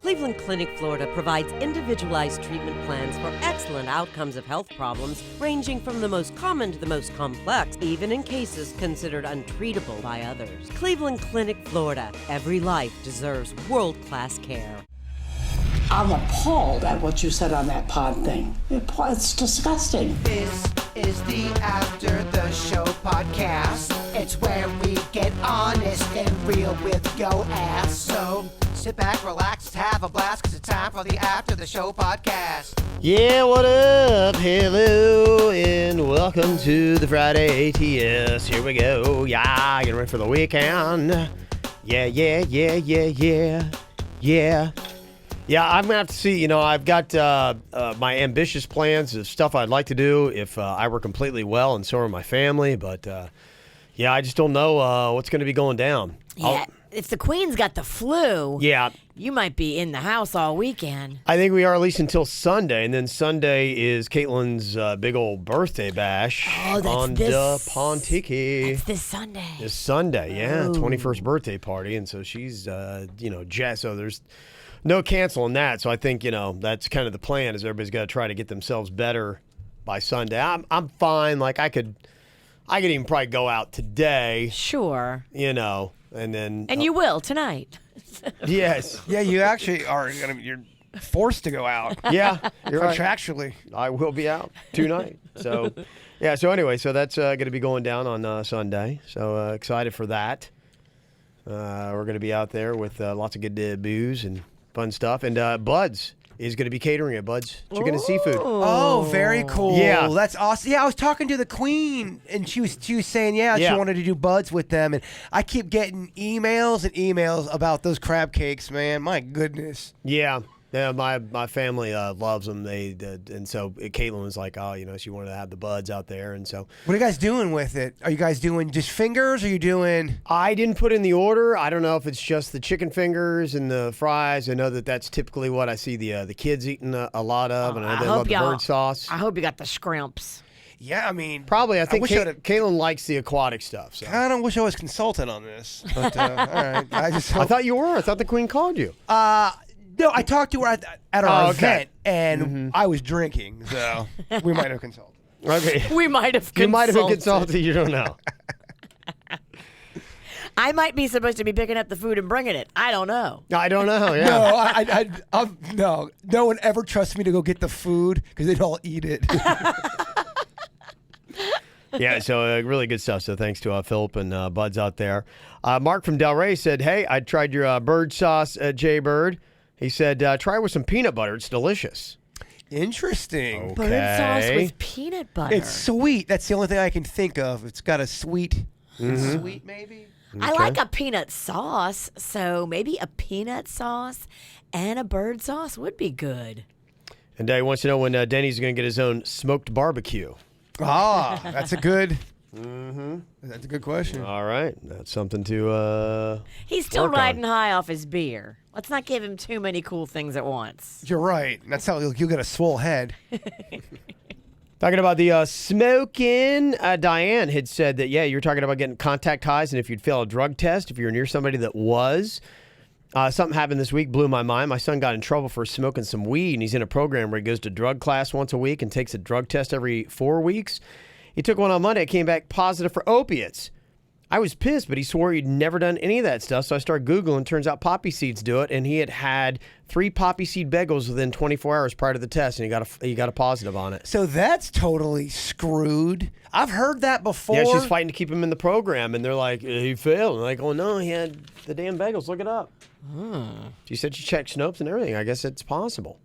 Cleveland Clinic, Florida provides individualized treatment plans for excellent outcomes of health problems ranging from the most common to the most complex, even in cases considered untreatable by others. Cleveland Clinic, Florida. Every life deserves world-class care. I'm appalled at what you said on that pod thing. It's disgusting. This is the After the Show podcast. It's where we get honest and real with yo ass. So sit back, relax, have a blast, cause it's time for the After the Show podcast. Yeah, what up? Hello, and welcome to the Friday ATS. Here we go. Yeah, getting ready for the weekend. Yeah, I'm going to have to see, I've got my ambitious plans of stuff I'd like to do if I were completely well, and so are my family. But, I just don't know what's going to be going down. Yeah, if the Queen's got the flu, you might be in the house all weekend. I think we are, at least until Sunday. And then Sunday is Caitlin's big old birthday bash on the Pontiki. That's this Sunday. This Sunday, yeah, 21st birthday party. And so she's, jazzed. So there's no canceling that. So I think, that's kind of the plan, is everybody's got to try to get themselves better by Sunday. I'm fine. Like I could even probably go out today. Sure. And then. And you will tonight. Yes. Yeah, you actually are you're forced to go out. Yeah. You're contractually. Right. I will be out tonight. So, so anyway, so that's going to be going down on Sunday. So excited for that. We're going to be out there with lots of good booze and fun stuff. And Buds is going to be catering it, Buds. Chicken and seafood. Oh, very cool. Yeah. That's awesome. Yeah, I was talking to the Queen, and she was saying, she wanted to do Buds with them. And I keep getting emails and emails about those crab cakes, man. My goodness. Yeah. Yeah, my family loves them. And so Caitlin was like, she wanted to have the Buds out there, and so. What are you guys doing with it? Are you guys doing just fingers? Or are you doing? I didn't put in the order. I don't know if it's just the chicken fingers and the fries. I know that's typically what I see the kids eating a lot of, and I know they love the bird sauce. I hope you got the scrimps. Yeah, I mean, probably. I think Caitlin likes the aquatic stuff. So. I don't wish I was consultant on this, but all right. I thought you were. I thought the Queen called you. No, I talked to her at our event, and I was drinking, so we might have consulted. Okay. We might have consulted. You might have been consulted. You don't know. I might be supposed to be picking up the food and bringing it. I don't know. I don't know, yeah. No, no one ever trusts me to go get the food because they'd all eat it. Yeah, so really good stuff. So thanks to Philip and Buds out there. Mark from Delray said, hey, I tried your bird sauce, Jay-Bird. He said, try it with some peanut butter. It's delicious. Interesting. Okay. Bird sauce with peanut butter. It's sweet. That's the only thing I can think of. It's got a sweet, sweet maybe. I like a peanut sauce, so maybe a peanut sauce and a bird sauce would be good. And he wants to know when Denny's going to get his own smoked barbecue. Ah, that's a good... That's a good question. All right. That's something to He's still work riding on. high off his beer. Let's not give him too many cool things at once. You're right. That's how you'll get a swole head. Talking about the smoking, Diane had said that, you were talking about getting contact highs and if you'd fail a drug test, if you're near somebody that was. Something happened this week, blew my mind. My son got in trouble for smoking some weed, and he's in a program where he goes to drug class once a week and takes a drug test every 4 weeks. He took one on Monday. It came back positive for opiates. I was pissed, but he swore he'd never done any of that stuff. So I started Googling. Turns out poppy seeds do it. And he had 3 poppy seed bagels within 24 hours prior to the test, and he got a positive on it. So that's totally screwed. I've heard that before. Yeah, she's fighting to keep him in the program. And they're like, he failed. And like, oh, no, he had the damn bagels. Look it up. She said she checked Snopes and everything. I guess it's possible.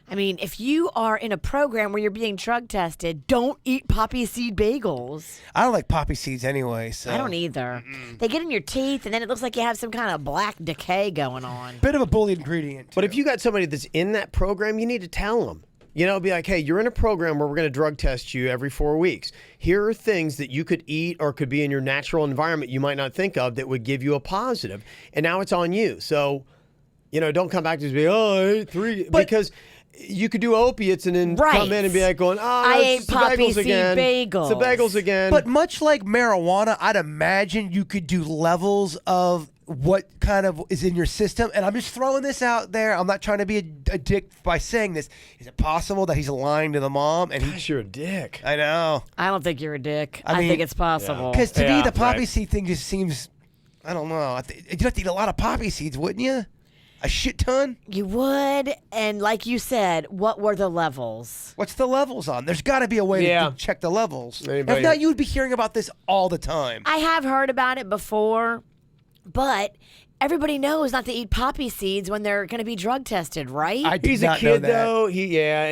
I mean, if you are in a program where you're being drug tested, don't eat poppy seed bagels. I don't like poppy seeds anyway. So. I don't either. They get in your teeth, and then it looks like you have some kind of black decay going on. Bit of a bully ingredient, too. But if you got somebody that's in that program, you need to tell them. Be like, hey, you're in a program where we're going to drug test you every 4 weeks. Here are things that you could eat or could be in your natural environment you might not think of that would give you a positive. And now it's on you. So, don't come back to be, I ate 3. Because you could do opiates and then come in and be like going, I ate poppy seed bagels. It's the bagels again. But much like marijuana, I'd imagine you could do levels of what kind of is in your system. And I'm just throwing this out there. I'm not trying to be a dick by saying this. Is it possible that he's lying to the mom? And Gosh, you're a dick. I know. I don't think you're a dick. I I mean, think it's possible. Because to me, Yeah, the poppy right. seed thing just seems, I don't know. You'd have to eat a lot of poppy seeds, wouldn't you? A shit ton? You would, and like you said, what were the levels? What's the levels on? There's got to be a way to check the levels. Anybody- If not, you would be hearing about this all the time. I have heard about it before, but everybody knows not to eat poppy seeds when they're going to be drug tested, right? I did He's a not know kid, that. though. And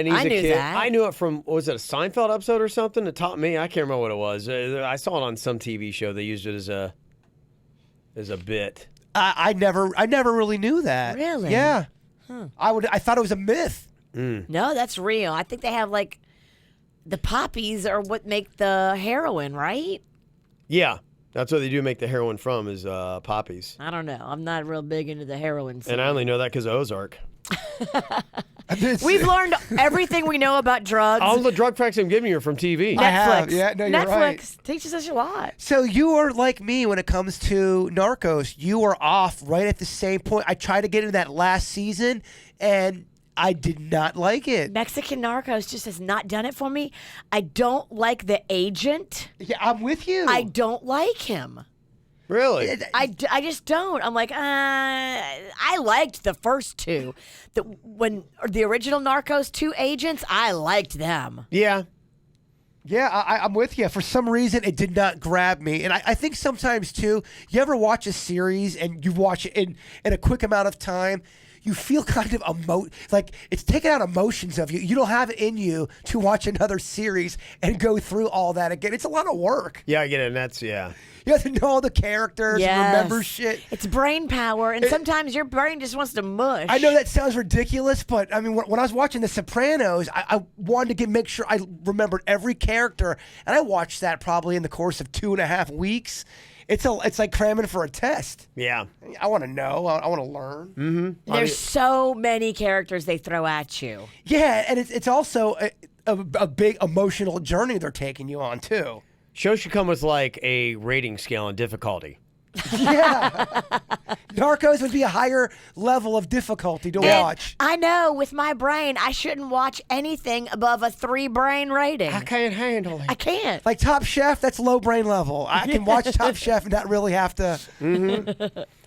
he's I a knew kid. that. I knew it from, was it a Seinfeld episode or something that taught me? I can't remember what it was. I saw it on some TV show. They used it as a bit. I never really knew that. Really? Yeah. I thought it was a myth. No, that's real. I think they have like the poppies are what make the heroin, right? Yeah, that's what they do make the heroin from is poppies. I don't know. I'm not real big into the heroin scene. And I only know that because of Ozark. We've learned everything we know about drugs. All the drug facts I'm giving you are from TV. I have. Netflix. Yeah, no, you're Netflix right. teaches us a lot. So you are like me when it comes to Narcos. You are off right at the same point. I tried to get into that last season, and I did not like it. Mexican Narcos just has not done it for me. I don't like the agent. Yeah, I'm with you. I don't like him. Really? I just don't. I'm like, I liked the first two. The original Narcos 2 agents, I liked them. Yeah. Yeah, I'm with you. For some reason, it did not grab me. And I think sometimes, too, you ever watch a series and you watch it in a quick amount of time, you feel kind of like it's taking out emotions of you. You don't have it in you to watch another series and go through all that again. It's a lot of work. Yeah, I get it. And that's, yeah. You have to know all the characters and remember shit. It's brain power, and sometimes your brain just wants to mush. I know that sounds ridiculous, but I mean, when I was watching The Sopranos, I wanted to make sure I remembered every character, and I watched that probably in the course of 2.5 weeks. It's like cramming for a test. Yeah. I want to know. I want to learn. Mm-hmm. There's so many characters they throw at you. Yeah, and it's also a big emotional journey they're taking you on, too. Shows should come with like a rating scale on difficulty. Yeah. Narcos would be a higher level of difficulty to watch. I know, with my brain, I shouldn't watch anything above a 3 brain rating. can't handle it. I can't. Like Top Chef, that's low brain level. I can watch Top Chef and not really have to.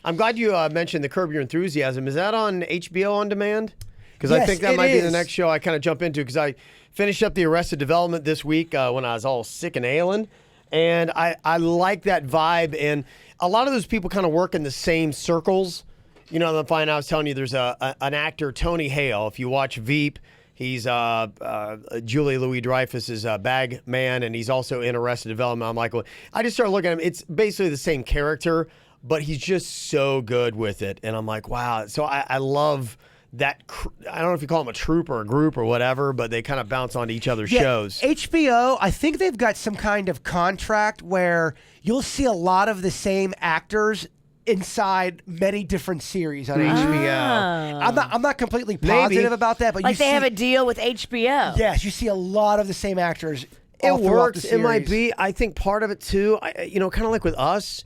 I'm glad you mentioned the Curb Your Enthusiasm. Is that on HBO On Demand? Because I Yes, think that it might be the is. next show I kind of jump into because I finished up the Arrested Development this week when I was all sick and ailing. And I like that vibe. And a lot of those people kind of work in the same circles. You know, the fine I was telling you there's an actor, Tony Hale. If you watch Veep, he's Julia Louis-Dreyfus's bag man, and he's also in Arrested Development. I'm like, well, I just started looking at him. It's basically the same character, but he's just so good with it. And I'm like, wow. So I love that. I don't know if you call them a troupe or a group or whatever, but they kind of bounce onto each other's shows. HBO, I think they've got some kind of contract where you'll see a lot of the same actors inside many different series on HBO. I'm not completely positive about that, but Like you they see, have a deal with HBO. yes, you see a lot of the same actors. It all throughout works. the It might series. be. I think part of it too. Kind of like with us.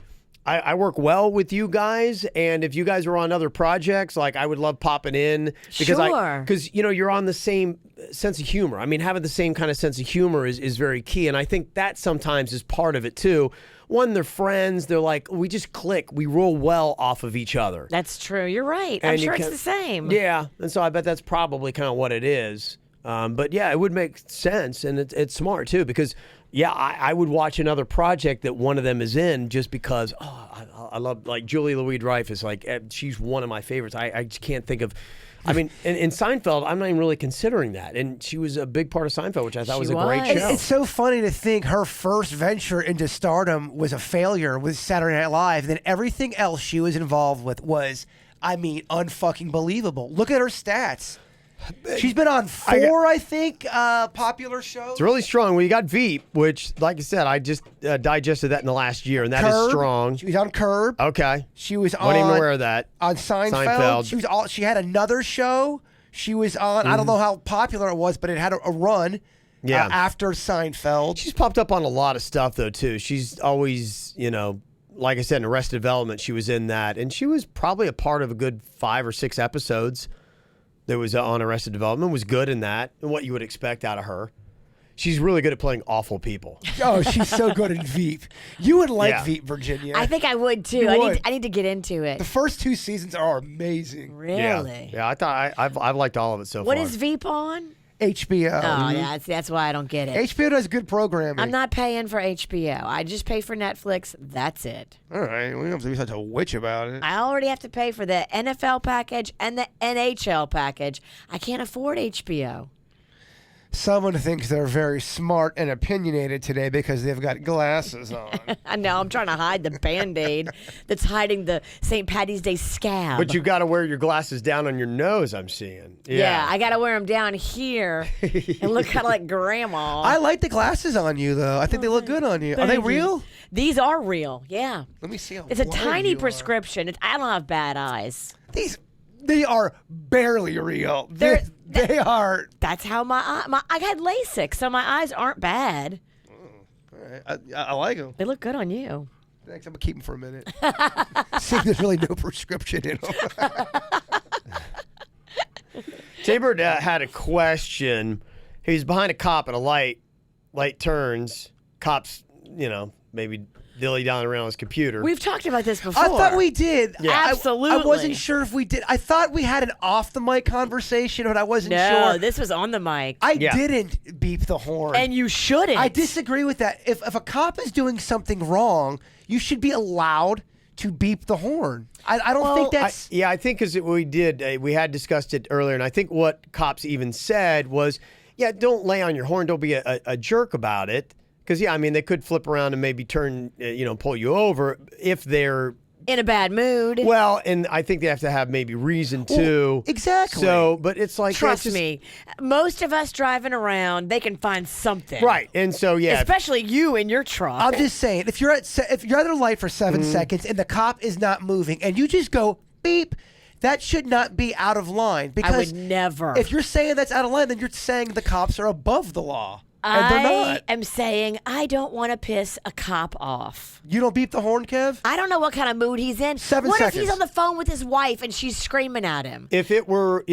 I work well with you guys, and if you guys were on other projects, like I would love popping in because Sure. because you're on the same sense of humor. I mean, having the same kind of sense of humor is very key, and I think that sometimes is part of it too. One, they're friends. They're like, we just click. We roll well off of each other. That's true. You're right. I'm And you sure it's can- the same. Yeah, and so I bet that's probably kind of what it is. But yeah, it would make sense, and it's smart too because yeah, I would watch another project that one of them is in just because I love like Julie Louis-Dreyfus. Like she's one of my favorites. I just can't think of. I mean, in Seinfeld, I'm not even really considering that, and she was a big part of Seinfeld, which I thought was a great was. show. It's so funny to think her first venture into stardom was a failure with Saturday Night Live. Then everything else she was involved with was, I mean, unfucking believable. Look at her stats. She's been on 4, I think, popular shows. It's really strong. Well, you got Veep, which, like I said, I just digested that in the last year, and that is Curb. strong. She was on Curb. Okay. She was on. Wasn't even aware of that. On Seinfeld. Seinfeld. She had another show. She was on. I don't know how popular it was, but it had a run. Yeah. After Seinfeld. She's popped up on a lot of stuff though too. She's always, like I said, in Arrested Development, she was in that. And she was probably a part of a good 5 or 6 episodes that was on Arrested Development, was good in that, and what you would expect out of her. She's really good at playing awful people. Oh, she's so good in Veep. You would like Veep, Virginia. I think I would too. I need to get into it. The first 2 seasons are amazing. Really? Yeah, I thought I've liked all of it so far. What is Veep on? HBO. Oh, yeah, that's why I don't get it. HBO does good programming. I'm not paying for HBO. I just pay for Netflix. That's it. All right, we don't have to be such a witch about it. I already have to pay for the NFL package and the NHL package. I can't afford HBO. Someone thinks they're very smart and opinionated today because they've got glasses on. I know. I'm trying to hide the Band-Aid that's hiding the St. Patty's Day scab. But you got to wear your glasses down on your nose, I'm seeing. Yeah, I got to wear them down here and look kind of like grandma. I like the glasses on you, though. I think they look good on you. Are they real? These are real, yeah. Let me see how It's a blind tiny you are. prescription. I don't have bad eyes. They are barely real. They are. That's how I had LASIK, so my eyes aren't bad. All right. I like them. They look good on you. Thanks. I'm going to keep them for a minute. See, there's really no prescription in them. Jaybird had a question. He was behind a cop at a light. Light turns. Cops, maybe dilly down around his computer. We've talked about this before. I thought we did. Yeah. Absolutely. I wasn't sure if we did. I thought we had an off the mic conversation, but I wasn't No, sure. this was on the mic. I didn't beep the horn. And you shouldn't. I disagree with that. If a cop is doing something wrong, you should be allowed to beep the horn. I don't think that's. I think because we did. We had discussed it earlier, and I think what cops even said was, don't lay on your horn. Don't be a jerk about it. Because, they could flip around and maybe turn, pull you over if they're in a bad mood. Well, and I think they have to have maybe reason to. Exactly. So, but it's like Trust me, most of us driving around, they can find something. Right, and so especially you in your truck. I'm just saying, if you're at a light for 7 seconds and the cop is not moving, and you just go beep. That should not be out of line. Because I would never. If you're saying that's out of line, then you're saying the cops are above the law. And they're not. I am saying I don't want to piss a cop off. You don't beep the horn, Kev? I don't know what kind of mood he's in. 7 what seconds. if he's on the phone with his wife and she's screaming at him? If it were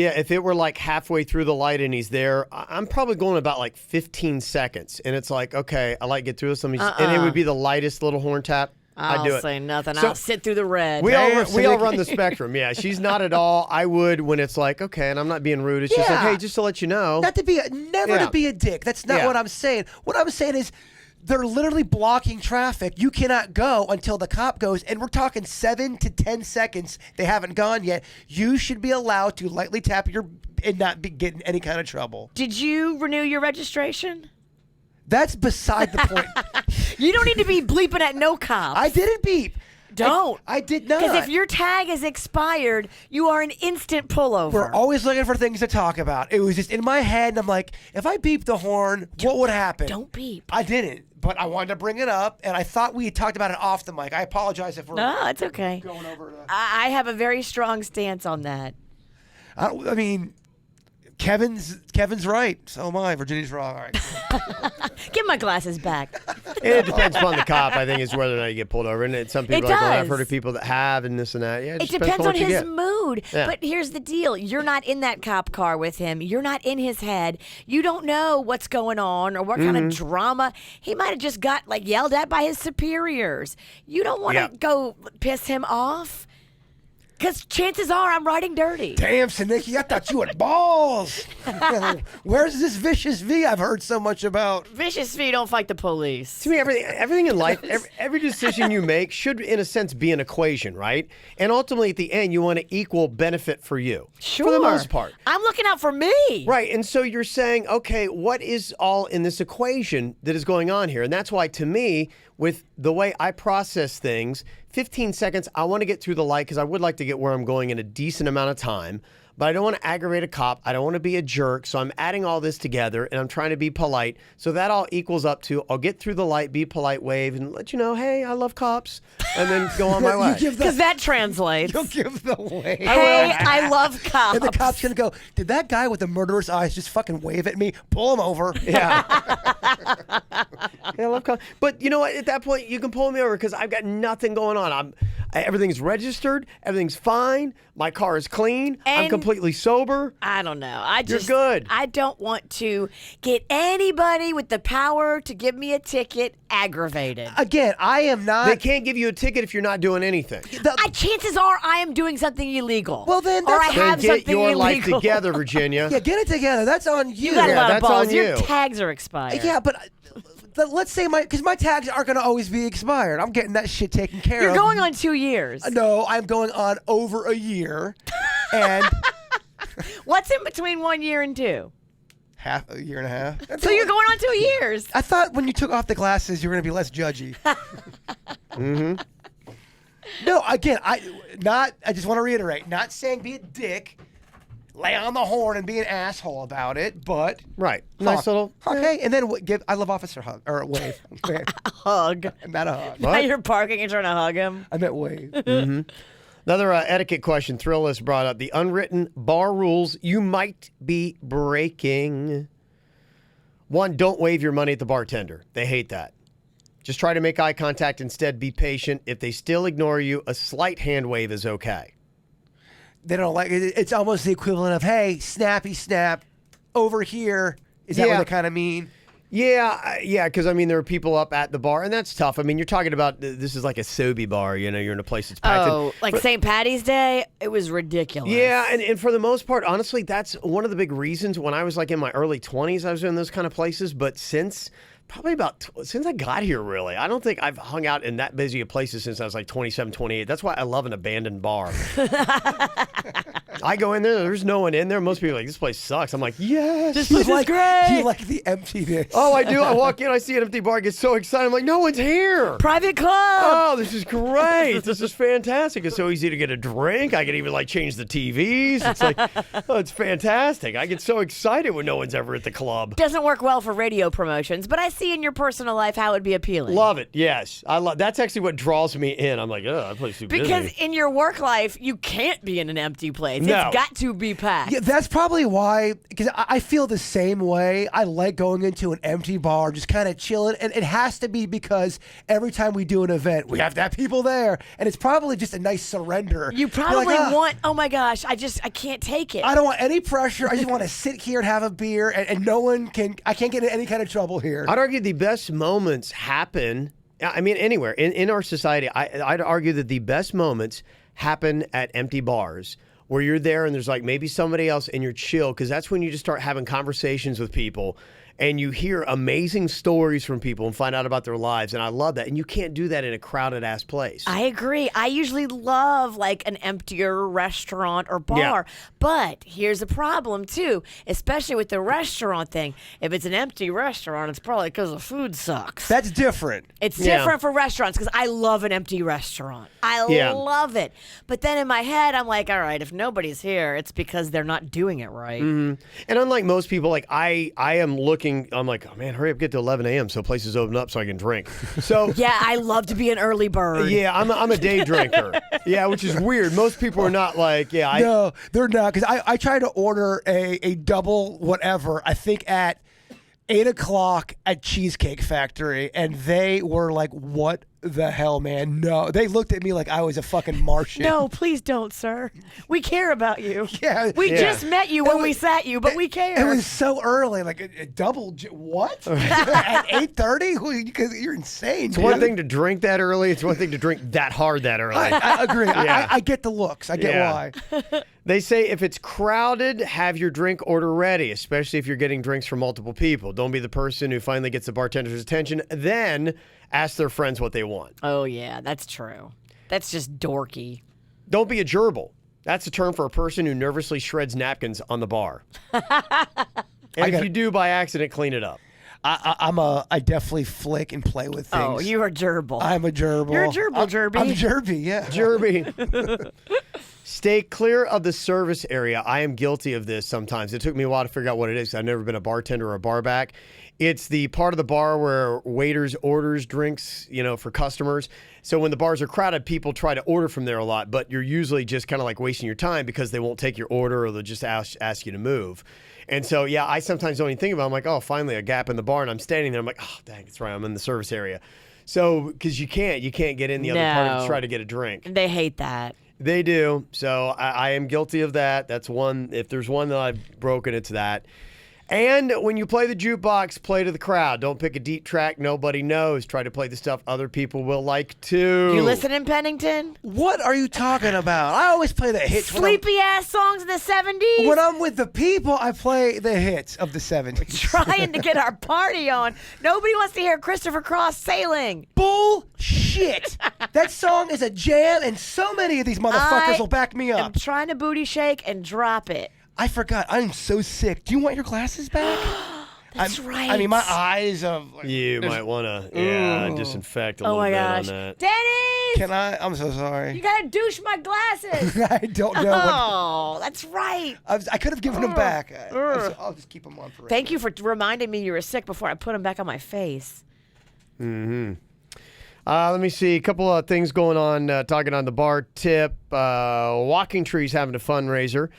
like halfway through the light and he's there, I'm probably going about like 15 seconds. And it's like, okay, I like get through this. And it would be the lightest little horn tap. I'd do I'll it. say nothing. So- I'll sit through the red. We all run the spectrum. Yeah, she's not at all. I would when it's like, okay, and I'm not being rude. It's just like, hey, just to let you know. Not to be to be a dick. That's not what I'm saying. What I'm saying is they're literally blocking traffic. You cannot go until the cop goes, and we're talking 7 to 10 seconds. They haven't gone yet. You should be allowed to lightly tap and not be getting any kind of trouble. Did you renew your registration? That's beside the point. You don't need to be bleeping at no cops. I didn't beep. Don't. I did not. Because if your tag is expired, you are an instant pullover. We're always looking for things to talk about. It was just in my head, and I'm like, if I beep the horn, what would happen? Don't beep. I didn't, but I wanted to bring it up, and I thought we had talked about it off the mic. I apologize if we're No, it's okay. going over to I have a very strong stance on that. I mean, Kevin's right. So am I. Virginia's wrong. All right. Give my glasses back. It depends upon the cop, I think, is whether or not you get pulled over. And some people It are like, well, I've does. heard of people that have and this and that. Yeah, It just depends on on what you his get. mood. Yeah. But here's the deal. You're not in that cop car with him. You're not in his head. You don't know what's going on or what kind of drama. He might have just got yelled at by his superiors. You don't want to go piss him off. Because chances are I'm riding dirty. Damn, Sanicki, I thought you had balls. Where's this Vicious V I've heard so much about? Vicious V don't fight the police. To me, everything in life, every decision you make should, in a sense, be an equation, right? And ultimately, at the end, you want an equal benefit for you. Sure. For the most part. I'm looking out for me. Right. And so you're saying, okay, what is all in this equation that is going on here? And that's why, to me, with the way I process things, 15 seconds, I want to get through the light because I would like to get where I'm going in a decent amount of time. But I don't want to aggravate a cop. I don't want to be a jerk. So I'm adding all this together and I'm trying to be polite. So that all equals up to I'll get through the light, be polite, wave, and let you know, hey, I love cops. and then go on my way. Because that translates. You'll give the wave. Hey, I love cops. And the cop's going to go, did that guy with the murderous eyes just fucking wave at me? Pull him over. Yeah. I love cops. But you know what? At that point, you can pull me over because I've got nothing going on. Everything's registered. Everything's fine. My car is clean. I'm And- completely sober. I don't know. You're good. I don't want to get anybody with the power to give me a ticket aggravated. Again, I am not. They can't give you a ticket if you're not doing anything. Chances are I am doing something illegal. Well, then or I that's- Then have get something your illegal. life together, Virginia. Yeah, get it together. That's on you. You got a lot of that's balls. on Your you. tags are expired. Yeah, but let's say because my tags aren't going to always be expired. I'm getting that shit taken care You're of. going on 2 years. No, I'm going on over a year, and What's in between 1 year and 2? a year and a half. So you're going on 2 years. I thought when you took off the glasses, you were going to be less judgy. Mm-hmm. No, again, I just want to reiterate, not saying be a dick, lay on the horn and be an asshole about it, but Right. Nice little. okay. And then I love officer hug or wave. Hug. Not a hug. Now you're parking and trying to hug him. I meant wave. Another etiquette question Thrillist brought up. The unwritten bar rules you might be breaking. 1, don't wave your money at the bartender. They hate that. Just try to make eye contact. Instead, be patient. If they still ignore you, a slight hand wave is okay. They don't like it. It's almost the equivalent of, hey, snappy snap over here. Is that Yeah. what they kind of mean? Yeah, because I mean, there are people up at the bar, and that's tough. I mean, you're talking about this is like a Sobe bar, you're in a place that's packed. Oh, like St. Patty's Day? It was ridiculous. Yeah, and for the most part, honestly, that's one of the big reasons. When I was like in my early 20s, I was in those kind of places, but since I got here, really, I don't think I've hung out in that busy of places since I was like 27, 28. That's why I love an abandoned bar. I go in there's no one in there. Most people are like, this place sucks. I'm like, yes. This place is great. You like the emptiness. Oh, I do. I walk in, I see an empty bar, I get so excited. I'm like, no one's here. Private club. Oh, this is great. This is fantastic. It's so easy to get a drink. I can even like change the TVs. It's like, oh, it's fantastic. I get so excited when no one's ever at the club. Doesn't work well for radio promotions, but I see in your personal life how it would be appealing. Love it. Yes. That's actually what draws me in. I'm like, oh, that place is too busy. Because in your work life, you can't be in an empty place. No. It's got to be packed. Yeah, that's probably why, because I feel the same way. I like going into an empty bar, just kind of chilling. And it has to be because every time we do an event, we have to have people there. And it's probably just a nice surrender. You You're probably like, want, oh my gosh, I can't take it. I don't want any pressure. I just want to sit here and have a beer, and I can't get in any kind of trouble here. I'd argue the best moments happen, I mean, anywhere. In our society, I'd argue that the best moments happen at empty bars where you're there and there's like maybe somebody else and you're chill, because that's when you just start having conversations with people and you hear amazing stories from people and find out about their lives. And I love that. And you can't do that in a crowded ass place. I agree. I usually love like an emptier restaurant or bar. But here's a problem too, especially with the restaurant thing. If it's an empty restaurant, it's probably because the food sucks. That's different. It's Yeah. different for restaurants because I love an empty restaurant. I Yeah. love it. But then in my head, I'm like, all right, if nobody's here, it's because they're not doing it right. And unlike most people, like I am looking, I'm like, oh man, hurry up, get to 11 a.m. so places open up so I can drink. So Yeah, I love to be an early bird. yeah, I'm a day drinker. Yeah, which is weird. Most people are not like, No, they're not. Because I tried to order a double whatever, I think at 8 o'clock at Cheesecake Factory, and they were like, what the hell, man? No. They looked at me like I was a fucking Martian. No, please don't, sir. We care about you. Yeah. We Yeah. just met you when It we was- sat you, but we care. It was so early, like a double. What? At 8:30? Because you're insane. It's one thing to drink that early. It's one thing to drink that hard that early. I agree. Yeah. I get the looks. I get Yeah. why. They say if it's crowded, have your drink order ready, especially if you're getting drinks from multiple people. Don't be the person who finally gets the bartender's attention, then ask their friends what they want. Oh, yeah, that's true. That's just dorky. Don't be a gerbil. That's a term for a person who nervously shreds napkins on the bar. And if you do by accident, clean it up. I definitely flick and play with things. Oh, you are gerbil. I'm a gerbil. You're a gerbil, Jerby. I'm Jerby, yeah. Jerby. Stay clear of the service area. I am guilty of this sometimes. It took me a while to figure out what it is. I've never been a bartender or a bar back. It's the part of the bar where waiters orders drinks, for customers. So when the bars are crowded, people try to order from there a lot, but you're usually just kind of like wasting your time because they won't take your order or they'll just ask you to move. And so, yeah, I sometimes don't even think about it. I'm like, oh, finally a gap in the bar, and I'm standing there. I'm like, oh, dang, that's right. I'm in the service area. So, because you can't get in the other part to try to get a drink. They hate that. They do. So I am guilty of that. That's one. If there's one that I've broken, it's that. And when you play the jukebox, play to the crowd. Don't pick a deep track nobody knows. Try to play the stuff other people will like too. You listen in Pennington? What are you talking about? I always play the hits. Sleepy-ass songs in the 70s? When I'm with the people, I play the hits of the 70s. Trying to get our party on. Nobody wants to hear Christopher Cross Sailing. Bullshit. That song is a jam, and so many of these motherfuckers will back me I'm up. trying to booty shake and drop it. I forgot. I'm so sick. Do you want your glasses back? That's right. I mean, my eyes of... You might want to, disinfect a little bit on that. Dennis! Can I? I'm so sorry. You gotta douche my glasses. I don't know. Oh, that's right. I could have given them back. I'll just keep them on forever. Thank you for reminding me you were sick before I put them back on my face. Let me see. A couple of things going on. Talking on the bar tip. Walking Tree's having a fundraiser.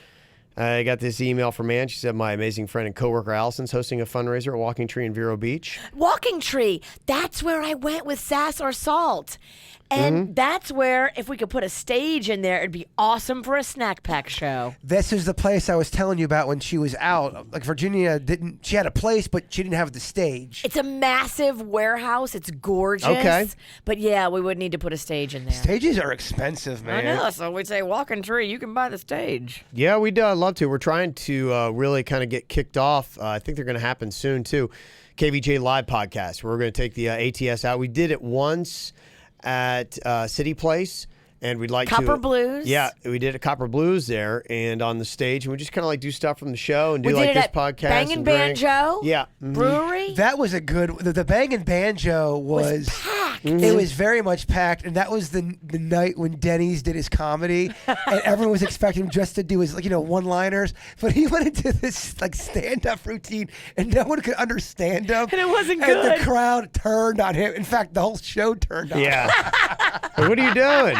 I got this email from Ann. She said, my amazing friend and coworker Allison's hosting a fundraiser at Walking Tree in Vero Beach. Walking Tree. That's where I went with Sass or Salt. And that's where, if we could put a stage in there, it'd be awesome for a snack pack show. This is the place I was telling you about when she was out. Like, Virginia she had a place, but she didn't have the stage. It's a massive warehouse. It's gorgeous. Okay. But yeah, we would need to put a stage in there. Stages are expensive, man. I know, so we'd say, Walking Tree, you can buy the stage. Yeah, we'd love to. We're trying to really kind of get kicked off. I think they're going to happen soon, too. KVJ Live Podcast. We're going to take the ATS out. We did it once at City Place, and we'd like Copper Blues. Yeah, we did a Copper Blues there, and on the stage, and we just kind of like do stuff from the show and do We like did it this at podcast. Bang and drink. Banjo. Yeah. Brewery. That was a good... The Bang and Banjo was packed. It was very much packed, and that was the night when Denny's did his comedy, and everyone was expecting him just to do his one-liners, but he went into this stand-up routine, and no one could understand him. And it wasn't And good. the crowd turned on him. In fact, the whole show turned on him. Yeah. Hey, what are you doing?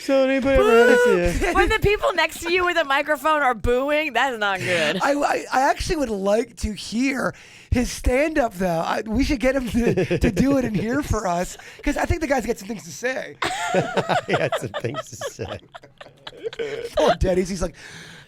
So anybody ever heard of When the people next to you with a microphone are booing, that's not good. I actually would like to hear his stand-up, though. We should get him to do it in here for us, because I think the guy's got some things to say. He had some things to say. Poor Denny's. He's like,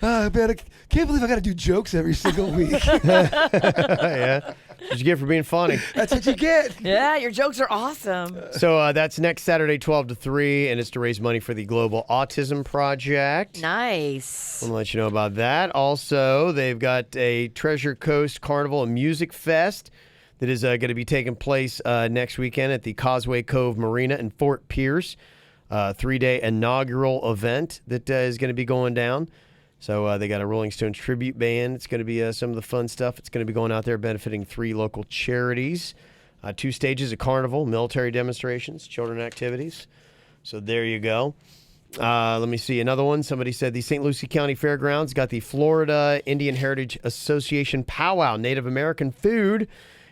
man, I can't believe I got to do jokes every single week. Yeah. What'd you get for being funny? That's what you get. Yeah, your jokes are awesome. So that's next Saturday, 12 to 3, and it's to raise money for the Global Autism Project. Nice. I want to let you know about that. Also, they've got a Treasure Coast Carnival and Music Fest that is going to be taking place next weekend at the Causeway Cove Marina in Fort Pierce. 3-day inaugural event that is going to be going down. So they got a Rolling Stones tribute band. It's going to be some of the fun stuff. It's going to be going out there benefiting 3 local charities. 2 stages of carnival, military demonstrations, children activities. So there you go. Let me see another one. Somebody said the St. Lucie County Fairgrounds got the Florida Indian Heritage Association Powwow. Native American food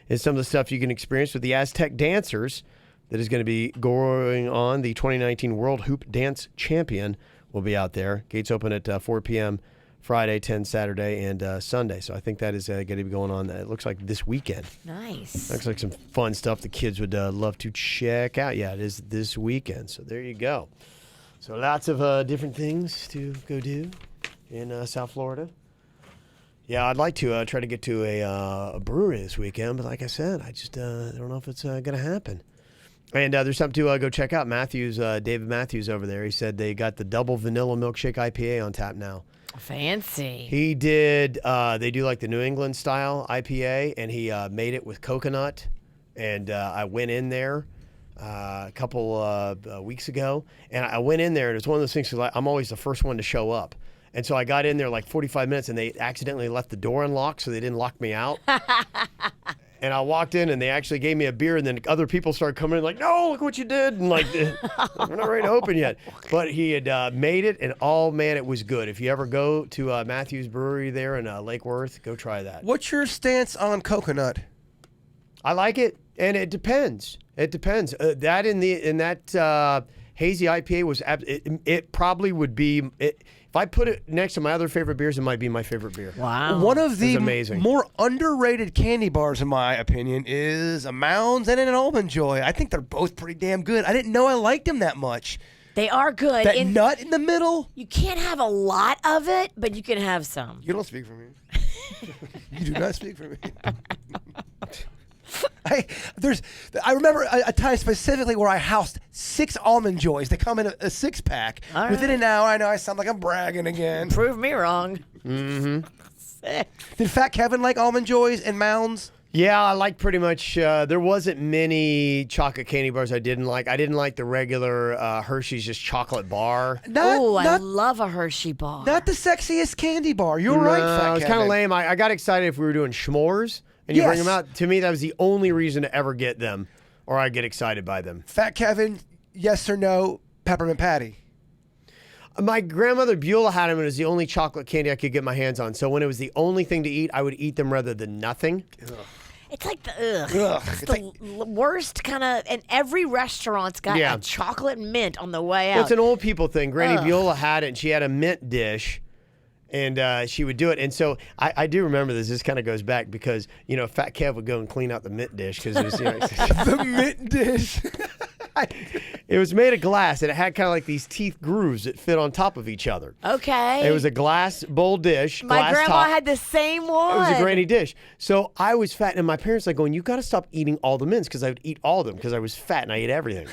is some of the stuff you can experience with the Aztec dancers that is going to be going on. The 2019 World Hoop Dance Champion will be out there. Gates open at 4 p.m. Friday, 10 Saturday, and Sunday. So I think that is going to be going on. It looks like this weekend. Nice. Looks like some fun stuff the kids would love to check out. Yeah, it is this weekend. So there you go. So lots of different things to go do in South Florida. Yeah, I'd like to try to get to a brewery this weekend, but like I said, I just don't know if it's going to happen. And there's something to go check out. David Matthews over there, he said they got the double vanilla milkshake IPA on tap now. Fancy. He did, they do like the New England style IPA, and he made it with coconut. And I went in there a couple weeks ago, and I went in there, and it's one of those things, I'm always the first one to show up. And so I got in there like 45 minutes, and they accidentally left the door unlocked, so they didn't lock me out. And I walked in, and they actually gave me a beer, and then other people started coming in like, no, look what you did. And like, we're not ready to open yet. But he had made it, and man, it was good. If you ever go to Matthews Brewery there in Lake Worth, go try that. What's your stance on coconut? I like it, and it depends. It depends. That hazy IPA was it probably would be if I put it next to my other favorite beers, it might be my favorite beer. Wow. One of the amazing. more underrated candy bars, in my opinion, is a Mounds and an Almond Joy. I think they're both pretty damn good. I didn't know I liked them that much. They are good. That nut in the middle. You can't have a lot of it, but you can have some. You don't speak for me. You do not speak for me. I remember a time specifically where I housed 6 Almond Joys. They come in a 6-pack. All Within right. an hour, I know I sound like I'm bragging again. Prove me wrong. Did Fat Kevin like Almond Joys and Mounds? Yeah, I like pretty much. There wasn't many chocolate candy bars I didn't like. I didn't like the regular Hershey's just chocolate bar. I love a Hershey bar. Not the sexiest candy bar. You're right, Fat it was Kevin. kind of lame. I got excited if we were doing s'mores and you bring Yes. them out. To me, that was the only reason to ever get them, or I get excited by them. Fat Kevin, yes or no, peppermint patty? My grandmother Beulah had them, and it was the only chocolate candy I could get my hands on. So when it was the only thing to eat, I would eat them rather than nothing. It's like the Ugh. It's the worst kind of. And every restaurant's got Yeah. a chocolate mint on the way out. Well, it's an old people thing. Granny Beulah had it, and she had a mint dish, and she would do it. And so I do remember this. This kind of goes back because, Fat Kev would go and clean out the mint dish because it was, The mint dish. it was made of glass, and it had kind of like these teeth grooves that fit on top of each other. Okay. It was a glass bowl dish. My glass grandma top. had the same one. It was a granny dish. So I was fat, and my parents were going, you got to stop eating all the mints, because I would eat all of them because I was fat and I ate everything.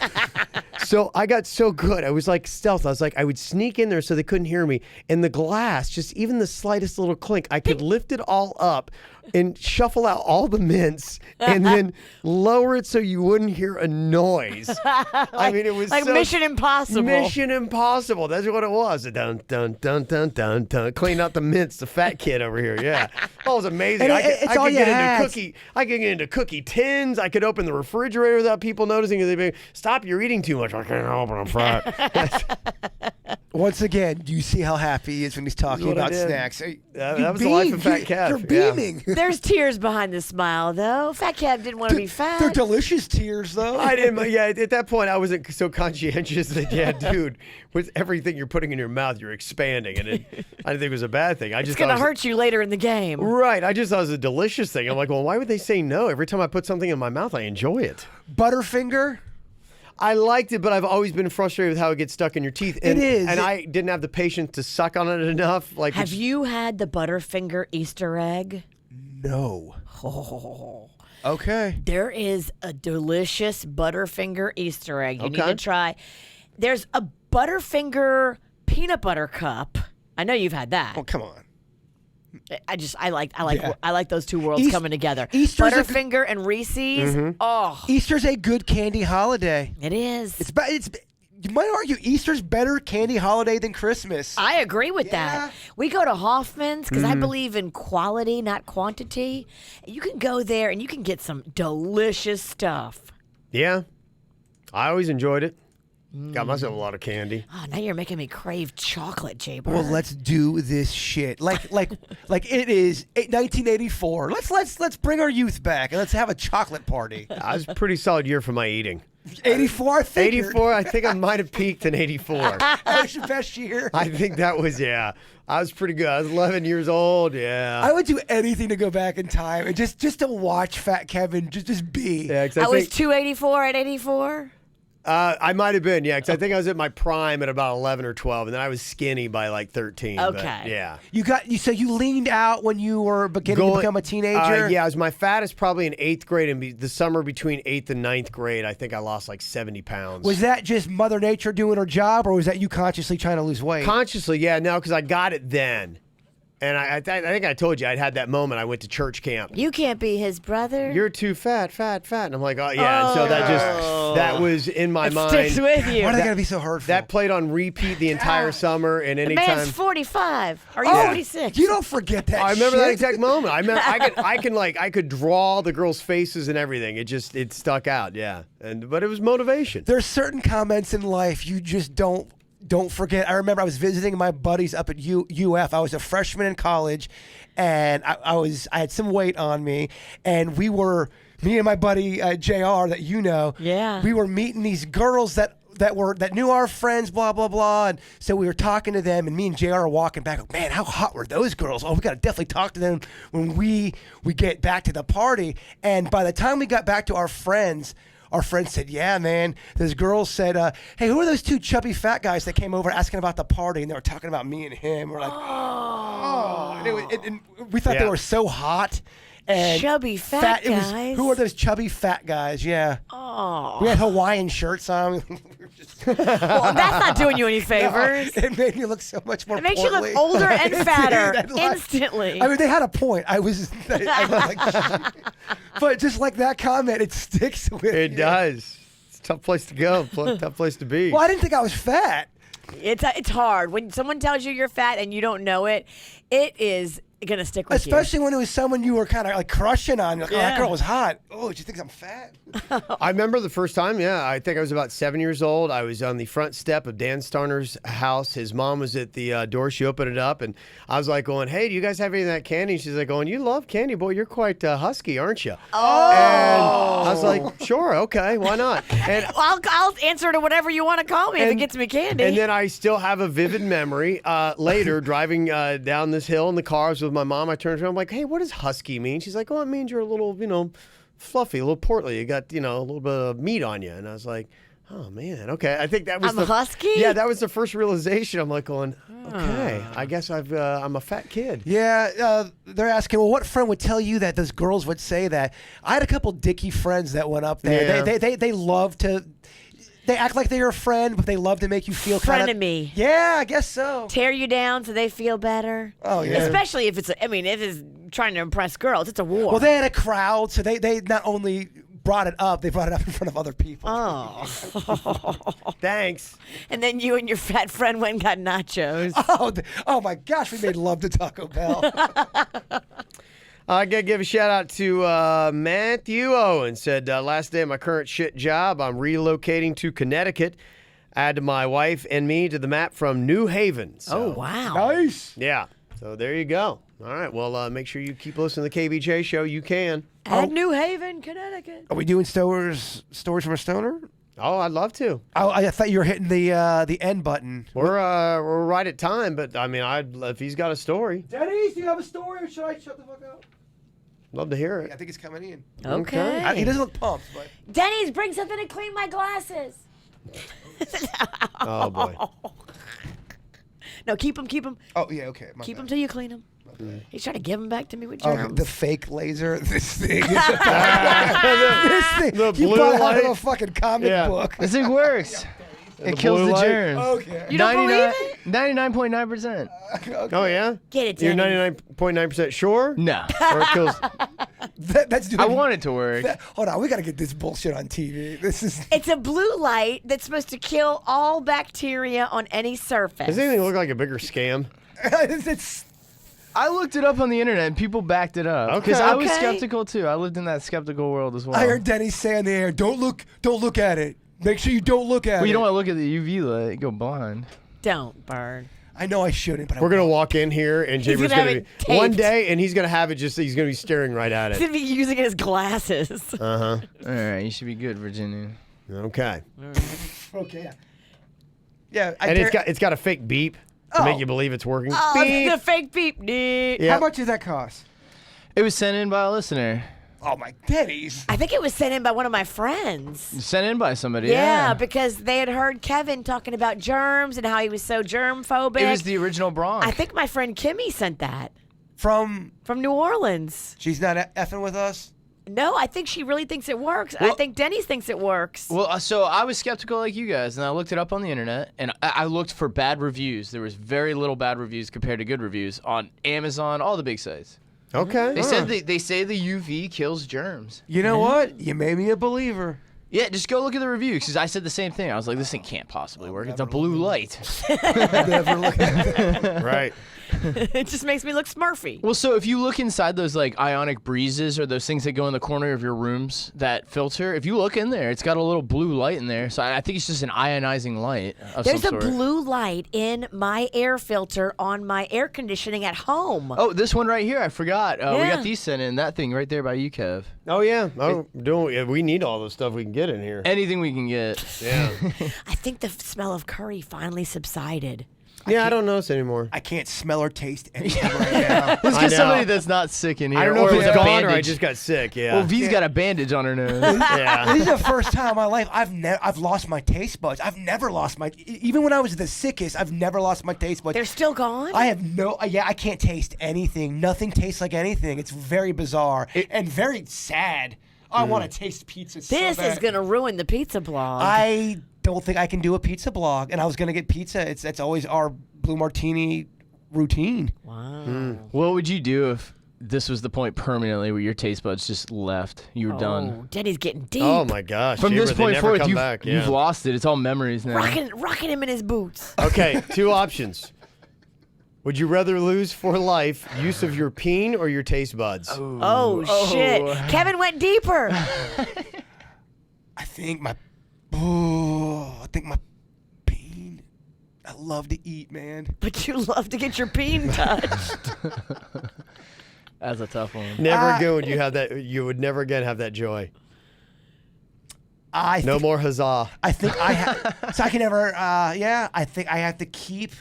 So I got so good. I was like stealth. I was like, I would sneak in there so they couldn't hear me. And the glass, just even the slightest little clink, I could lift it all up and shuffle out all the mints and then lower it so you wouldn't hear a noise. I mean, it was like so Mission Impossible. Mission Impossible. That's what it was. Dun, dun, dun, dun, dun, dun. Clean out the mints, the fat kid over here. Yeah. Oh, it was amazing. And I all could you get had. into cookie. I could get into cookie tins. I could open the refrigerator without people noticing. They'd be, stop, you're eating too much. I can't help it. I'm fat. Once again, do you see how happy he is when he's talking What I about did. snacks? That was the life of Fat Kev. You're Yeah. beaming. There's tears behind the smile, though. Fat Kev didn't want to be fat. They're delicious tears, though. I didn't. Yeah, at that point, I wasn't so conscientious that, yeah, dude, with everything you're putting in your mouth, you're expanding, and I didn't think it was a bad thing. I It's just going to thought it was- hurt you later in the game. Right. I just thought it was a delicious thing. I'm like, well, why would they say no? Every time I put something in my mouth, I enjoy it. Butterfinger. I liked it, but I've always been frustrated with how it gets stuck in your teeth. And, It is. And I didn't have the patience to suck on it enough. Like, Have you had the Butterfinger Easter egg? No. Okay. There is a delicious Butterfinger Easter egg you need Okay. to try. There's a Butterfinger peanut butter cup. I know you've had that. Oh, come on. I like those two worlds East- coming together. Easter's a Butterfinger and Reese's. Oh, Easter's a good candy holiday. it is. You might argue Easter's better candy holiday than Christmas. I agree with that. We go to Hoffman's because Mm-hmm. I believe in quality, not quantity. You can go there and you can get some delicious stuff. yeah, I always enjoyed it. Got myself a lot of candy. Oh, now you're making me crave chocolate, Jay-Bird. Well, let's do this shit. Like it is 1984. Let's bring our youth back and let's have a chocolate party. That was a pretty solid year for my eating. 84, I think. 84, I think I might have peaked in 84. That was your best year. I think that was, yeah. I was pretty good. I was 11 years old, yeah. I would do anything to go back in time and just to watch Fat Kevin just be. Yeah, 'cause I was think, 284 at 84. I might have been, yeah, because I think I was at my prime at about 11 or 12, and then I was skinny by like 13. but, Okay. yeah. So you leaned out when you were beginning to become a teenager? Yeah, I was my fattest probably in 8th grade, and the summer between 8th and 9th grade, I think I lost like 70 pounds. Was that just Mother Nature doing her job, or was that you consciously trying to lose weight? Consciously, yeah, no, because I got it then. And I think I told you I'd had that moment. I went to church camp. You can't be his brother. You're too fat. And I'm like, oh, yeah. And so that was in my mind. Sticks with you. Why are they going to be so hurtful? That played on repeat the entire summer, and The anytime. man's 45. Are you Oh, 46? You don't forget that I remember shit. that exact moment. I could draw the girls' faces and everything. It stuck out, yeah. But it was motivation. There's certain comments in life you just don't forget. I remember I was visiting my buddies up at UF. I was a freshman in college, and I had some weight on me, and we were me and my buddy JR that you know, Yeah. we were meeting these girls that knew our friends, blah blah blah, and so we were talking to them, and me and JR are walking back. Like, man, how hot were those girls? Oh, we got to definitely talk to them when we get back to the party. And by the time we got back to our friends said, yeah, man, those girls said, hey, who are those two chubby fat guys that came over asking about the party? And they were talking about me and him. We're like, oh. And we thought they were so hot. And Chubby fat guys? Who are those chubby fat guys? Yeah. Oh. We had Hawaiian shirts on. Well, that's not doing you any favors. No, it made me look so much more It makes you portly. look older and fatter Dude, like, instantly. I mean, they had a point. I was like, but just like that comment, it sticks with It you. does. It's a tough place to go. Tough place to be. Well, I didn't think I was fat. It's hard. When someone tells you you're fat and you don't know it, it is going to stick with Especially when it was someone you were kind of like crushing on. Like, oh, that Yeah. girl was hot. Oh, do you think I'm fat? I remember the first time, I think I was about 7 years old. I was on the front step of Dan Starner's house. His mom was at the door. She opened it up, and I was like going, hey, do you guys have any of that candy? And she's like going, you love candy, boy. You're quite husky, aren't you? Oh. And I was like, sure, okay, why not? And I'll answer to whatever you want to call me if it gets me candy. And then I still have a vivid memory later driving down this hill in the car. I was with my mom. I turned around. I'm like, hey, what does husky mean? She's like, oh, it means you're a little, fluffy, a little portly. You got, a little bit of meat on you. And I was like, oh, man, okay. I think that was I'm husky? Yeah, that was the first realization. I'm like going, okay, I guess I'm a fat kid. Yeah, they're asking, well, what friend would tell you that those girls would say that? I had a couple dicky friends that went up there. Yeah. They love to... They act like they're your friend, but they love to make you feel kind of... Frenemy. Yeah, I guess so. Tear you down so they feel better. Oh, yeah. Especially if if it's trying to impress girls. It's a war. Well, they had a crowd, so they not only brought it up, they brought it up in front of other people. Oh. Thanks. And then you and your fat friend went and got nachos. Oh my gosh, we made love to Taco Bell. I got to give a shout out to Matthew Owen. Said, last day of my current shit job, I'm relocating to Connecticut. Add my wife and me to the map from New Haven. So, Oh, wow. Nice. yeah. So there you go. All right. Well, make sure you keep listening to the KVJ show. You can. At New Haven, Connecticut. Are we doing stories from a stoner? Oh, I'd love to. I thought you were hitting the end button. We're right at time, but I mean, if he's got a story, Denny's, do you have a story, or should I shut the fuck up? love to hear I it. think he's coming in. Okay. He doesn't look pumped, but Denny's, bring something to clean my glasses. Oh boy. No, keep them. oh yeah, okay. My Keep bad. them till you clean them. He's trying to give them back to me with Oh, germs. the fake laser. This thing. This thing. The You blue bought it out of light? a fucking comic Yeah. book. This thing works. It kills blue the light? germs. Okay. You don't believe it? 99.9%. Oh yeah. Get it, You're Denny. 99.9% sure. No. Or it kills. That's doing, I want it to work. Hold on, we gotta get this bullshit on TV. This is. It's a blue light that's supposed to kill all bacteria on any surface. Does anything look like a bigger scam? it's I looked it up on the internet and people backed it up. Okay. Because I was Okay. skeptical too. I lived in that skeptical world as well. I heard Denny say in the air, "Don't look at it. Make sure you don't look at Well, it." you don't want to look at the UV light. You go blind. Don't burn. I know I shouldn't, but We're gonna walk in here and He's Jaber's gonna have gonna it be one taped. day, and he's gonna have it. He's gonna be staring right at He's it. going to be using it as glasses. All right, you should be good, Virginia. Okay. Okay. Yeah. And it's got a fake beep to make you believe it's working. Oh, Beep. the fake beep. Beep. Yeah. How much did that cost? It was sent in by a listener. Oh my Denny's. I think it was sent in by one of my friends. Sent in by somebody. Yeah, because they had heard Kevin talking about germs and how he was so germ phobic. It was the original Bronx. I think my friend Kimmy sent that From from New Orleans. she's not effing with us. No, I think she really thinks it works. I Well- think Denny's thinks it works. Well, so I was skeptical like you guys, and I looked it up on the internet, and I looked for bad reviews. There was very little bad reviews compared to good reviews on Amazon, all the big sites. Okay. They said they say the UV kills germs. You know what? You made me a believer. Yeah, just go look at the reviews because I said the same thing. I was like, this thing can't possibly work. It's a blue light. Never look at that. Right. It just makes me look Smurfy. Well, so if you look inside those like ionic breezes or those things that go in the corner of your rooms that filter, if you look in there, it's got a little blue light in there. So I think it's just an ionizing light of There's some a sort. blue light in my air filter on my air conditioning at home. Oh, this one right here. I forgot. We Yeah. got these sent in. That thing right there by you, Kev. Oh, yeah. Oh, we need all the stuff we can get in here. Anything we can get. Yeah. I think the smell of curry finally subsided. Yeah, I don't notice anymore. I can't smell or taste anything right now. Let's I get know. somebody that's not sick in here. I don't know or if with it's a gone or I bandage. just got sick. Yeah. Well, V's got a bandage on her nose. yeah. This is the first time in my life I've lost my taste buds. I've never lost my even when I was the sickest. I've never lost my taste buds. They're still gone? I have no. I can't taste anything. Nothing tastes like anything. It's very bizarre and very sad. I want to taste pizza. This so bad. is going to ruin the pizza blog. I don't think I can do a pizza blog, and I was gonna get pizza. That's always our blue martini routine. Wow. What would you do if this was the point permanently where your taste buds just left? You were done. Oh, Denny's getting deep. Oh, my gosh. From this They point never forth, come you've, back. you've Yeah. lost it. It's all memories now. Rocking him in his boots. Okay, 2 options. Would you rather lose for life use of your peen or your taste buds? Oh, shit. Kevin went deeper. I think my peen. I love to eat, man. But you love to get your peen touched. That's a tough one. Never again would you have that. You would never again have that joy. No more huzzah. I think so I can never. Yeah, I think I have to keep.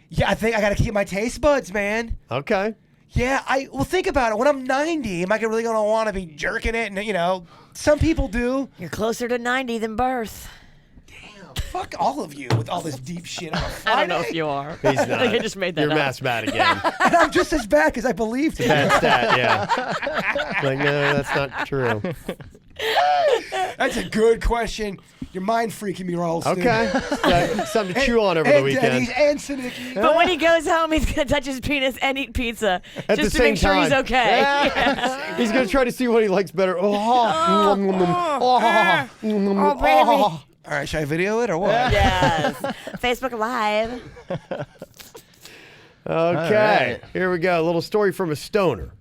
Yeah, I think I got to keep my taste buds, man. Okay. Yeah, well, think about it. When I'm 90, am I really going to want to be jerking it? And, some people do. You're closer to 90 than birth. Damn, fuck all of you with all this deep shit on a Friday. I don't know if you are. He's not. I think I just made that You're up. mass bad again. And I'm just as bad because I believed it. Bad stat, yeah. Like, no, that's not true. That's a good question. You're mind freaking me, Ralston. Okay. Yeah, something to chew on over the weekend. Denny's and Sinicki. But when he goes home, he's going to touch his penis and eat pizza At just the to same make sure he's time. okay. He's going to try to see what he likes better. Oh, baby. All right, should I video it or what? Yes. Facebook Live. Okay. right. Here we go. A little story from a stoner.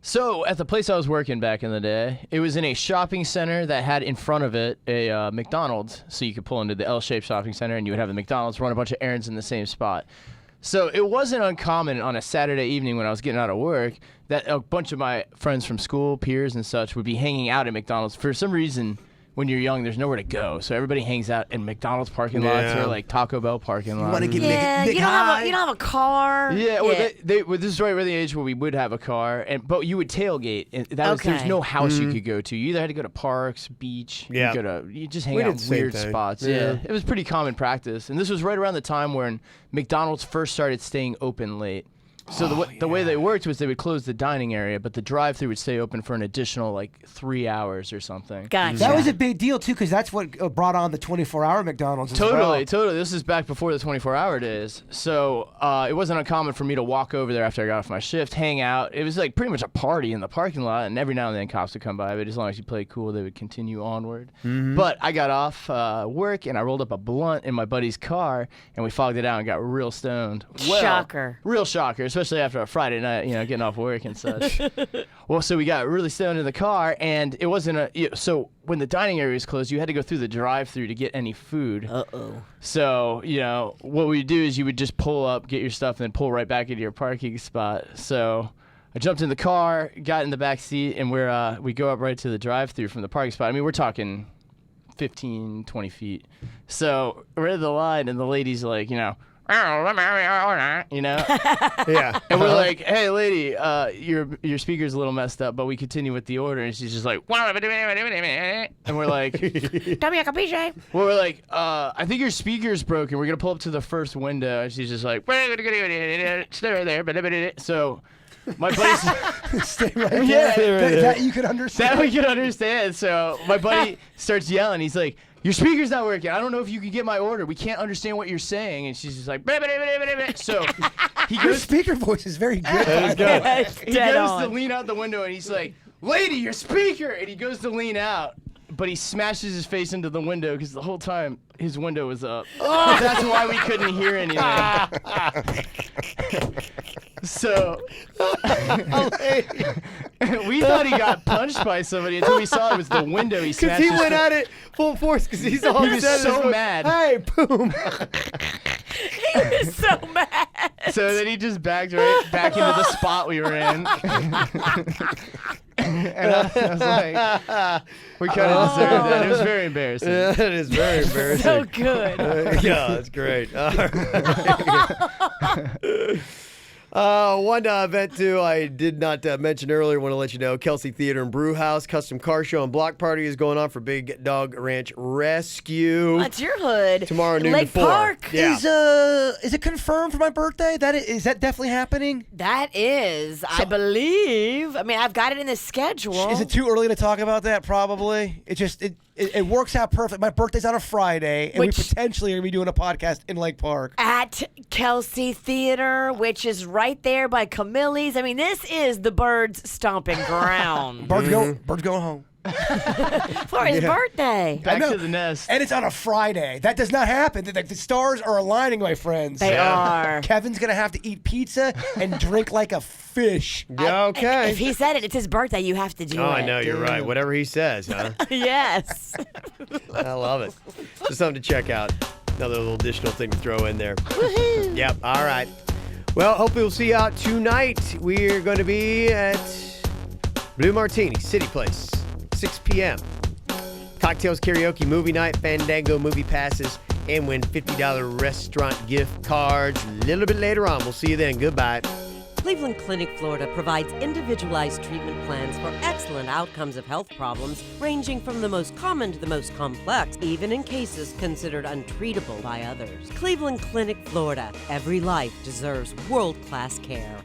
So at the place I was working back in the day, it was in a shopping center that had in front of it a McDonald's. So you could pull into the L-shaped shopping center and you would have the McDonald's, run a bunch of errands in the same spot. So it wasn't uncommon on a Saturday evening when I was getting out of work that a bunch of my friends from school, peers and such, would be hanging out at McDonald's. For some reason, when you're young, there's nowhere to go. So everybody hangs out in McDonald's parking lots Yeah. or like Taco Bell parking lots. Want to get Yeah, Nick you don't have a car. Yeah, well, this is right around the age where we would have a car, but you would tailgate, and there's Okay. no house you could go to. You either had to go to parks, beach, Yeah. you just hang We out did in the same weird thing. spots. Yeah. Yeah, it was pretty common practice, and this was right around the time when McDonald's first started staying open late. So the way they worked was they would close the dining area, but the drive-thru would stay open for an additional like 3 hours or something. Gotcha. That was a big deal, too, because that's what brought on the 24-hour McDonald's as well. Totally. This is back before the 24-hour days. So it wasn't uncommon for me to walk over there after I got off my shift, hang out. It was like pretty much a party in the parking lot, and every now and then cops would come by, but as long as you played cool, they would continue onward. But I got off work, and I rolled up a blunt in my buddy's car, and we fogged it out and got real stoned. Shocker. Real shocker, especially after a Friday night, getting off work and such. Well, so we got really stoned in the car, and it wasn't so when the dining area was closed, you had to go through the drive-thru to get any food. Uh-oh. So, what we'd do is you would just pull up, get your stuff, and then pull right back into your parking spot. So I jumped in the car, got in the back seat, and we go up right to the drive-thru from the parking spot. I mean, we're talking 15, 20 feet. So we're in the line, and the lady's like, Yeah. and we're like, hey, lady, your speaker's a little messed up, but we continue with the order. And she's just like, and we're like, well, we're like, I think your speaker's broken. We're going to pull up to the first window. And she's just like, stay right there. So my buddy's... Stay right there. Yeah. That you can understand. That we can understand. So my buddy starts yelling. He's like, your speaker's not working. I don't know if you can get my order. We can't understand what you're saying. And she's just like, so he Your goes, speaker voice is very good. It's he dead goes on. to lean out the window and he's like, lady, your speaker. And he goes to lean out. but he smashes his face into the window because the whole time his window was up. That's why we couldn't hear anything. So we thought he got punched by somebody until we saw it was the window he smashed. Because he went at it full force because he's all He was upset. so mad. Hey, boom. He was so mad. So then he just backed right back into the spot we were in. And I was like, we kind of deserved that. It was very embarrassing. Yeah, that is very embarrassing. So good. Yeah, that's great. All right. One event, too, I did not mention earlier. Want to let you know, Kelsey Theater and Brew House Custom Car Show and Block Party is going on for Big Dog Ranch Rescue. That's your hood. Tomorrow, noon Lake to 4. Park. Yeah. Is it confirmed for my birthday? Is that definitely happening? That is, I believe. I mean, I've got it in the schedule. Is it too early to talk about that? Probably. It works out perfect. My birthday's on a Friday, and we potentially are going to be doing a podcast in Lake Park. At Kelsey Theater, which is right there by Camille's. I mean, this is the Birds' stomping ground. Birds going home. For his birthday. Back to the nest. And it's on a Friday. That does not happen. The stars are aligning, my friends. They are. Kevin's going to have to eat pizza and drink like a fish. Yeah, okay. If he said it's his birthday, you have to do it. Oh, I know, you're right. Whatever he says, huh? Yes. I love it. Just something to check out. Another little additional thing to throw in there. Woohoo. Yep, all right. Well, hopefully we'll see you out tonight. We're going to be at Blue Martini, City Place, 6 p.m. Cocktails, karaoke, movie night, Fandango movie passes, and win $50 restaurant gift cards a little bit later on. We'll see you then. Goodbye. Cleveland Clinic, Florida provides individualized treatment plans for excellent outcomes of health problems ranging from the most common to the most complex, even in cases considered untreatable by others. Cleveland Clinic, Florida. Every life deserves world-class care.